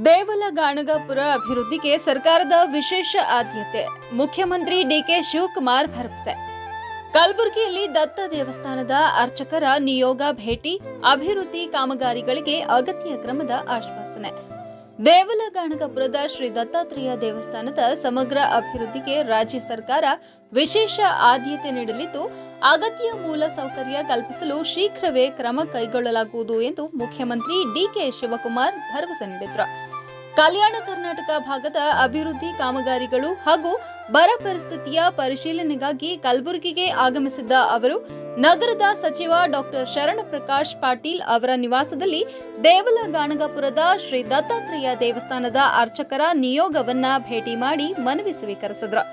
ದೇವಲಗಾಣಗಾಪುರ ಅಭಿವೃದ್ಧಿಗೆ ಸರ್ಕಾರದ ವಿಶೇಷ ಆದ್ಯತೆ. ಮುಖ್ಯಮಂತ್ರಿ ಡಿಕೆ ಶಿವಕುಮಾರ್ ಭರವಸೆ. ಕಲಬುರಗಿಯಲ್ಲಿ ದತ್ತ ದೇವಸ್ಥಾನದ ಅರ್ಚಕರ ನಿಯೋಗ ಭೇಟಿ, ಅಭಿವೃದ್ಧಿ ಕಾಮಗಾರಿಗಳಿಗೆ ಅಗತ್ಯ ಕ್ರಮದ ಆಶ್ವಾಸನೆ. ದೇವಲಗಾಣಗಾಪುರದ ಶ್ರೀ ದತ್ತಾತ್ರೇಯ ದೇವಸ್ಥಾನದ ಸಮಗ್ರ ಅಭಿವೃದ್ಧಿಗೆ ರಾಜ್ಯ ಸರ್ಕಾರ ವಿಶೇಷ ಆದ್ಯತೆ ನೀಡಲಿದ್ದು, ಅಗತ್ಯ ಮೂಲ ಸೌಕರ್ಯ ಕಲ್ಪಿಸಲು ಶೀಘ್ರವೇ ಕ್ರಮ ಕೈಗೊಳ್ಳಲಾಗುವುದು ಎಂದು ಮುಖ್ಯಮಂತ್ರಿ ಡಿಕೆ ಶಿವಕುಮಾರ್ ಭರವಸೆ ನೀಡಿದರು. ಕಲ್ಯಾಣ ಕರ್ನಾಟಕ ಭಾಗದ ಅಭಿವೃದ್ಧಿ ಕಾಮಗಾರಿಗಳು ಹಾಗೂ ಬರ ಪರಿಸ್ಥಿತಿಯ ಪರಿಶೀಲನೆಗಾಗಿ ಕಲಬುರಗಿಗೆ ಆಗಮಿಸಿದ್ದ ಅವರು ನಗರದ ಸಚಿವ ಡಾಕ್ಟರ್ ಶರಣಪ್ರಕಾಶ್ ಪಾಟೀಲ್ ಅವರ ನಿವಾಸದಲ್ಲಿ ದೇವಲಗಾಣಗಾಪುರದ ಶ್ರೀ ದತ್ತಾತ್ರೇಯ ದೇವಸ್ಥಾನದ ಅರ್ಚಕರ ನಿಯೋಗವನ್ನ ಭೇಟಿ ಮಾಡಿ ಮನವಿ ಸ್ವೀಕರಿಸಿದರು.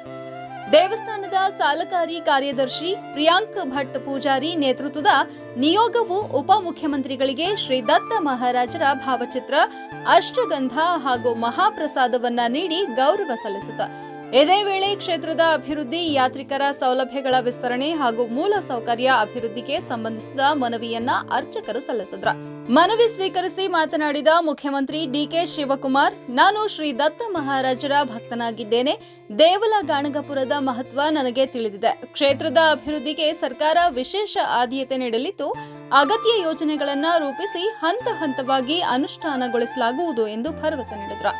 ದೇವಸ್ಥಾನದ ಸಾಲಕಾರಿ ಕಾರ್ಯದರ್ಶಿ ಪ್ರಿಯಾಂಕ್ ಭಟ್ ಪೂಜಾರಿ ನೇತೃತ್ವದ ನಿಯೋಗವು ಉಪಮುಖ್ಯಮಂತ್ರಿಗಳಿಗೆ ಶ್ರೀ ದತ್ತ ಮಹಾರಾಜರ ಭಾವಚಿತ್ರ, ಅಷ್ಟಗಂಧ ಹಾಗೂ ಮಹಾಪ್ರಸಾದವನ್ನ ನೀಡಿ ಗೌರವ ಸಲ್ಲಿಸಿತು. ಇದೇ ವೇಳೆ ಕ್ಷೇತ್ರದ ಅಭಿವೃದ್ಧಿ, ಯಾತ್ರಿಕರ ಸೌಲಭ್ಯಗಳ ವಿಸ್ತರಣೆ ಹಾಗೂ ಮೂಲ ಸೌಕರ್ಯ ಅಭಿವೃದ್ಧಿಗೆ ಸಂಬಂಧಿಸಿದ ಮನವಿಯನ್ನ ಅರ್ಚಕರು ಸಲ್ಲಿಸಿದ್ರು. ಮನವಿ ಸ್ವೀಕರಿಸಿ ಮಾತನಾಡಿದ ಮುಖ್ಯಮಂತ್ರಿ ಡಿಕೆ ಶಿವಕುಮಾರ್, ನಾನು ಶ್ರೀ ದತ್ತ ಮಹಾರಾಜರ ಭಕ್ತನಾಗಿದ್ದೇನೆ. ದೇವಲಗಾಣಗಾಪುರದ ಮಹತ್ವ ನನಗೆ ತಿಳಿದಿದೆ. ಕ್ಷೇತ್ರದ ಅಭಿವೃದ್ಧಿಗೆ ಸರ್ಕಾರ ವಿಶೇಷ ಆದ್ಯತೆ ನೀಡಲಿದ್ದು, ಅಗತ್ಯ ಯೋಜನೆಗಳನ್ನು ರೂಪಿಸಿ ಹಂತ ಹಂತವಾಗಿ ಅನುಷ್ಠಾನಗೊಳಿಸಲಾಗುವುದು ಎಂದು ಭರವಸೆ ನೀಡಿದರು.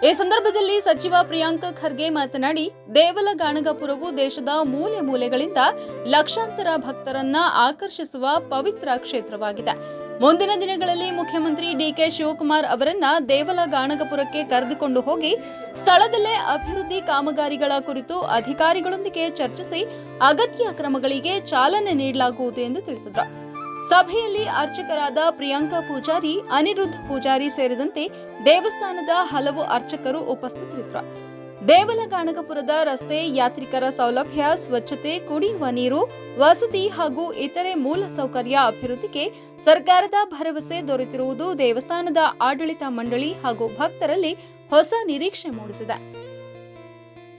ಈ ಸಂದರ್ಭದಲ್ಲಿ ಸಚಿವ ಪ್ರಿಯಾಂಕ್ ಖರ್ಗೆ ಮಾತನಾಡಿ, ದೇವಲಗಾಣಗಾಪುರವು ದೇಶದ ಮೂಲೆ ಮೂಲೆಗಳಿಂದ ಲಕ್ಷಾಂತರ ಭಕ್ತರನ್ನ ಆಕರ್ಷಿಸುವ ಪವಿತ್ರ ಕ್ಷೇತ್ರವಾಗಿದೆ. ಮುಂದಿನ ದಿನಗಳಲ್ಲಿ ಮುಖ್ಯಮಂತ್ರಿ ಡಿಕೆ ಶಿವಕುಮಾರ್ ಅವರನ್ನ ದೇವಲಗಾಣಗಾಪುರಕ್ಕೆ ಕರೆದುಕೊಂಡು ಹೋಗಿ ಸ್ಥಳದಲ್ಲೇ ಅಭಿವೃದ್ಧಿ ಕಾಮಗಾರಿಗಳ ಕುರಿತು ಅಧಿಕಾರಿಗಳೊಂದಿಗೆ ಚರ್ಚಿಸಿ ಅಗತ್ಯ ಕ್ರಮಗಳಿಗೆ ಚಾಲನೆ ನೀಡಲಾಗುವುದು ಎಂದು ತಿಳಿಸಿದರು. ಸಭೆಯಲ್ಲಿ ಅರ್ಚಕರಾದ ಪ್ರಿಯಾಂಕಾ ಪೂಜಾರಿ, ಅನಿರುದ್ಧ್ ಪೂಜಾರಿ ಸೇರಿದಂತೆ ದೇವಸ್ಥಾನದ ಹಲವು ಅರ್ಚಕರು ಉಪಸ್ಥಿತರಿದ್ದರು. ದೇವಲಗಾಣಗಾಪುರದ ರಸ್ತೆ, ಯಾತ್ರಿಕರ ಸೌಲಭ್ಯ, ಸ್ವಚ್ಛತೆ, ಕುಡಿಯುವ ನೀರು, ವಸತಿ ಹಾಗೂ ಇತರೆ ಮೂಲ ಸೌಕರ್ಯ ಅಭಿವೃದ್ಧಿಗೆ ಸರ್ಕಾರದ ಭರವಸೆ ದೊರೆತಿರುವುದು ದೇವಸ್ಥಾನದ ಆಡಳಿತ ಮಂಡಳಿ ಹಾಗೂ ಭಕ್ತರಲ್ಲಿ ಹೊಸ ನಿರೀಕ್ಷೆ ಮೂಡಿಸಿದೆ.